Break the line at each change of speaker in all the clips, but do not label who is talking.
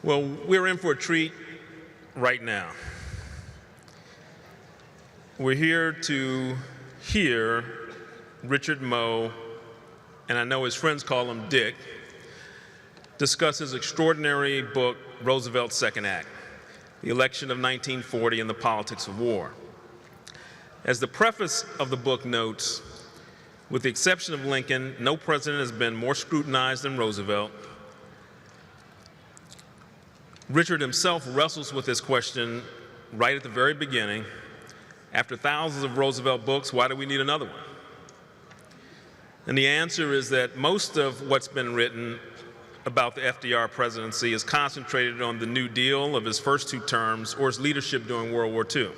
Well, we're in for a treat right now. We're here to hear Richard Moe, and I know his friends call him Dick, discuss his extraordinary book, Roosevelt's Second Act, The Election of 1940 and the Politics of War. As the preface of the book notes, with the exception of Lincoln, no president has been more scrutinized than Roosevelt. Richard himself wrestles with this question right at the very beginning. After thousands of Roosevelt books, why do we need another one? And the answer is that most of what's been written about the FDR presidency is concentrated on the New Deal of his first two terms or his leadership during World War II.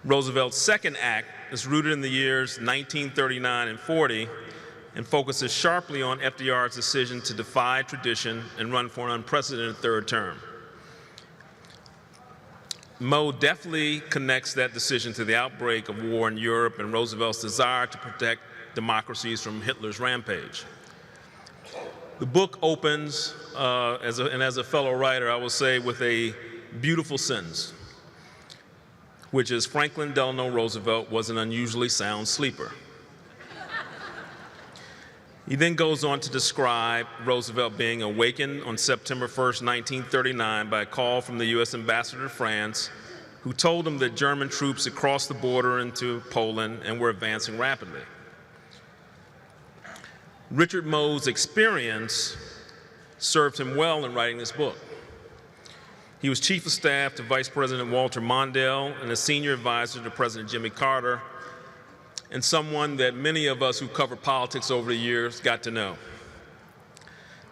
Roosevelt's Second Act is rooted in the years 1939 and 40 and focuses sharply on FDR's decision to defy tradition and run for an unprecedented third term. Moe definitely connects that decision to the outbreak of war in Europe and Roosevelt's desire to protect democracies from Hitler's rampage. The book opens, as a fellow writer, I will say, with a beautiful sentence, which is Franklin Delano Roosevelt was an unusually sound sleeper. He then goes on to describe Roosevelt being awakened on September 1st, 1939 by a call from the U.S. ambassador to France, who told him that German troops had crossed the border into Poland and were advancing rapidly. Richard Moe's experience served him well in writing this book. He was chief of staff to Vice President Walter Mondale and a senior advisor to President Jimmy Carter, and someone that many of us who covered politics over the years got to know.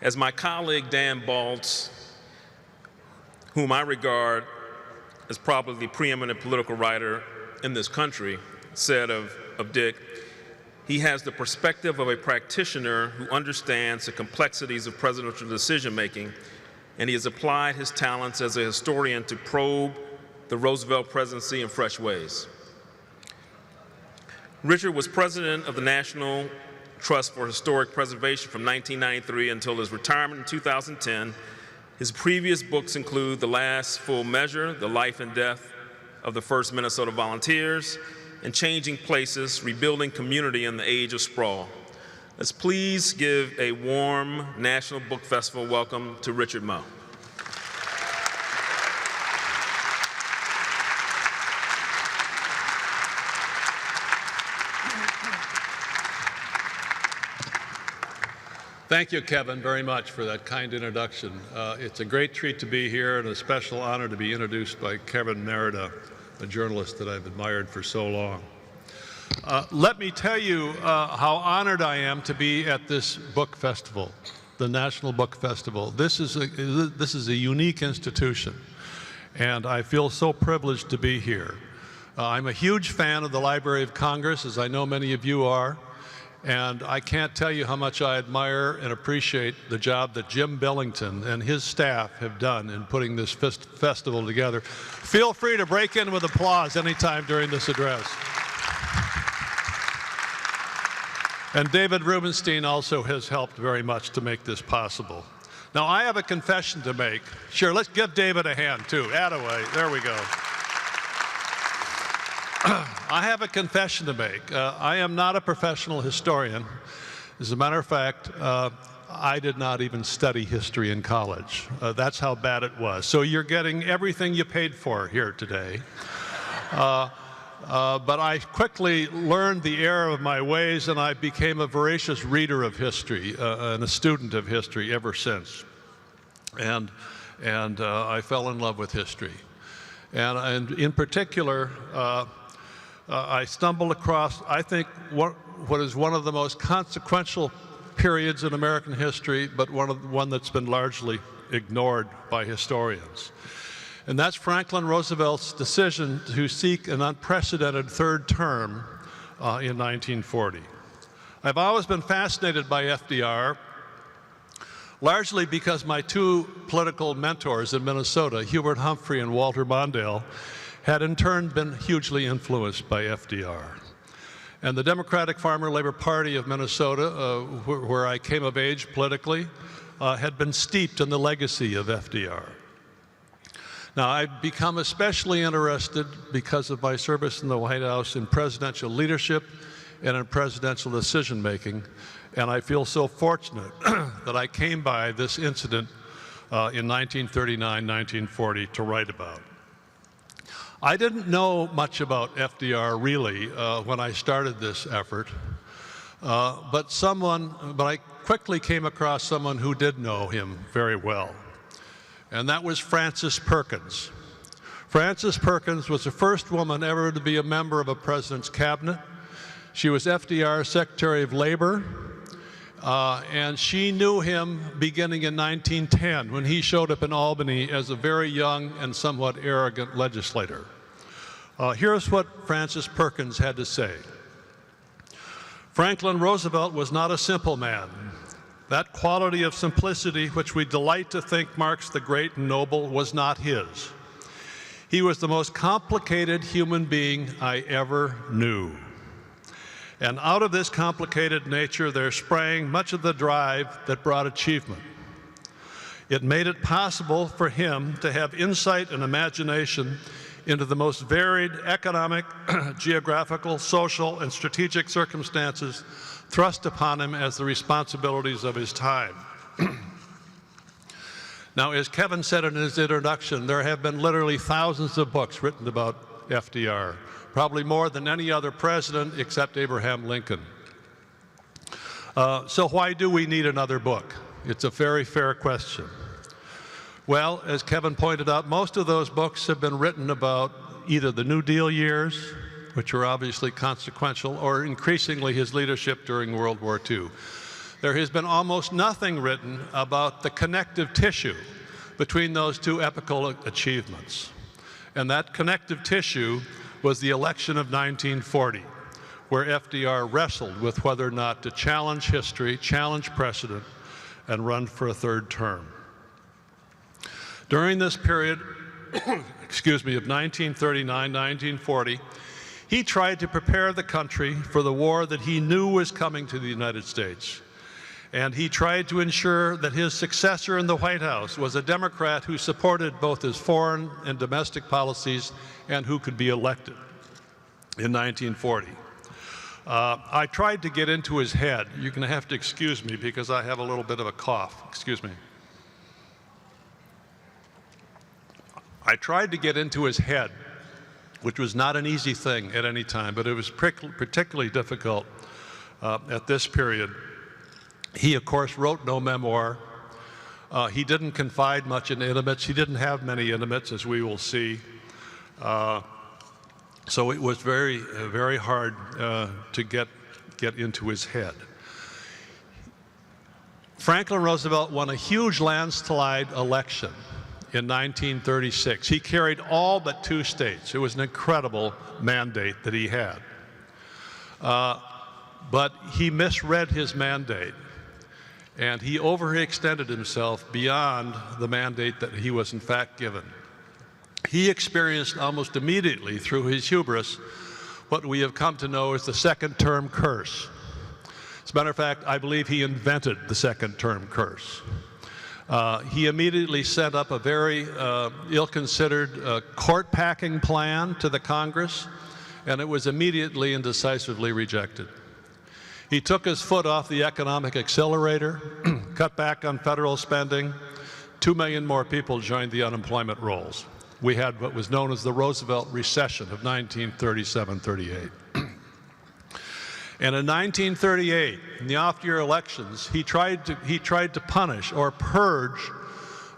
As my colleague Dan Baltz, whom I regard as probably the preeminent political writer in this country, said of Dick, he has the perspective of a practitioner who understands the complexities of presidential decision-making, and he has applied his talents as a historian to probe the Roosevelt presidency in fresh ways. Richard was president of the National Trust for Historic Preservation from 1993 until his retirement in 2010. His previous books include The Last Full Measure, The Life and Death of the First Minnesota Volunteers, and Changing Places, Rebuilding Community in the Age of Sprawl. Let's please give a warm National Book Festival welcome to Richard Moe.
Thank you, Kevin, very much for that kind introduction. It's a great treat to be here and a special honor to be introduced by Kevin Merida, a journalist that I've admired for so long. Let me tell you how honored I am to be at this book festival, the National Book Festival. This is a unique institution, and I feel so privileged to be here. I'm a huge fan of the Library of Congress, as I know many of you are. And I can't tell you how much I admire and appreciate the job that Jim Billington and his staff have done in putting this festival together. Feel free to break in with applause anytime during this address. And David Rubenstein also has helped very much to make this possible. Now, I have a confession to make. Sure, let's give David a hand, too. Attaway, there we go. I have a confession to make. I am not a professional historian. As a matter of fact, I did not even study history in college. That's how bad it was. So you're getting everything you paid for here today. But I quickly learned the error of my ways, and I became a voracious reader of history and a student of history ever since. And I fell in love with history. And in particular, I stumbled across, I think, what is one of the most consequential periods in American history, but one that's been largely ignored by historians. And that's Franklin Roosevelt's decision to seek an unprecedented third term in 1940. I've always been fascinated by FDR, largely because my two political mentors in Minnesota, Hubert Humphrey and Walter Mondale, had in turn been hugely influenced by FDR. And the Democratic Farmer Labor Party of Minnesota, where I came of age politically, had been steeped in the legacy of FDR. Now, I've become especially interested because of my service in the White House in presidential leadership and in presidential decision-making, and I feel so fortunate that I came by this incident in 1939, 1940 to write about. I didn't know much about FDR really when I started this effort, but I quickly came across someone who did know him very well, and that was Frances Perkins. Frances Perkins was the first woman ever to be a member of a president's cabinet. She was FDR's Secretary of Labor, and she knew him beginning in 1910 when he showed up in Albany as a very young and somewhat arrogant legislator. Here's what Frances Perkins had to say. Franklin Roosevelt was not a simple man. That quality of simplicity which we delight to think marks the great and noble was not his. He was the most complicated human being I ever knew. And out of this complicated nature, there sprang much of the drive that brought achievement. It made it possible for him to have insight and imagination into the most varied economic, geographical, social, and strategic circumstances thrust upon him as the responsibilities of his time. Now, as Kevin said in his introduction, there have been literally thousands of books written about FDR, probably more than any other president except Abraham Lincoln. So why do we need another book? It's a very fair question. Well, as Kevin pointed out, most of those books have been written about either the New Deal years, which were obviously consequential, or increasingly his leadership during World War II. There has been almost nothing written about the connective tissue between those two epical achievements. And that connective tissue was the election of 1940, where FDR wrestled with whether or not to challenge history, challenge precedent, and run for a third term. During this period, excuse me, of 1939, 1940, he tried to prepare the country for the war that he knew was coming to the United States. And he tried to ensure that his successor in the White House was a Democrat who supported both his foreign and domestic policies and who could be elected in 1940. I tried to get into his head. You're going to have to excuse me because I have a little bit of a cough. Excuse me. I tried to get into his head, which was not an easy thing at any time, but it was particularly difficult at this period. He, of course, wrote no memoir. He didn't confide much in intimates. He didn't have many intimates, as we will see. So it was very, very hard to get into his head. Franklin Roosevelt won a huge landslide election in 1936. He carried all but 2 states. It was an incredible mandate that he had. But he misread his mandate, and he overextended himself beyond the mandate that he was in fact given. He experienced almost immediately through his hubris what we have come to know as the second-term curse. As a matter of fact, I believe he invented the second-term curse. He immediately set up a very ill-considered court-packing plan to the Congress, and it was immediately and decisively rejected. He took his foot off the economic accelerator, cut back on federal spending. 2 million more people joined the unemployment rolls. We had what was known as the Roosevelt recession of 1937-38. And in 1938, in the off-year elections, he tried to punish or purge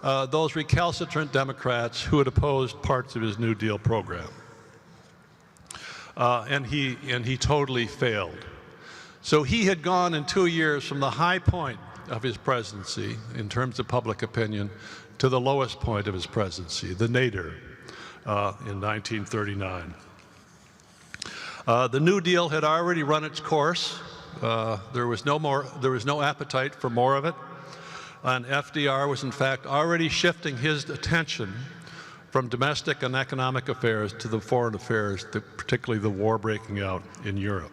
those recalcitrant Democrats who had opposed parts of his New Deal program. And he totally failed. So he had gone in 2 years from the high point of his presidency in terms of public opinion to the lowest point of his presidency, the nadir, in 1939. The New Deal had already run its course. There was no appetite for more of it. And FDR was in fact already shifting his attention from domestic and economic affairs to the foreign affairs, particularly the war breaking out in Europe.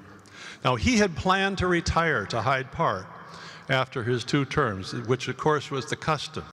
Now, he had planned to retire to Hyde Park after his 2 terms, which of course was the custom.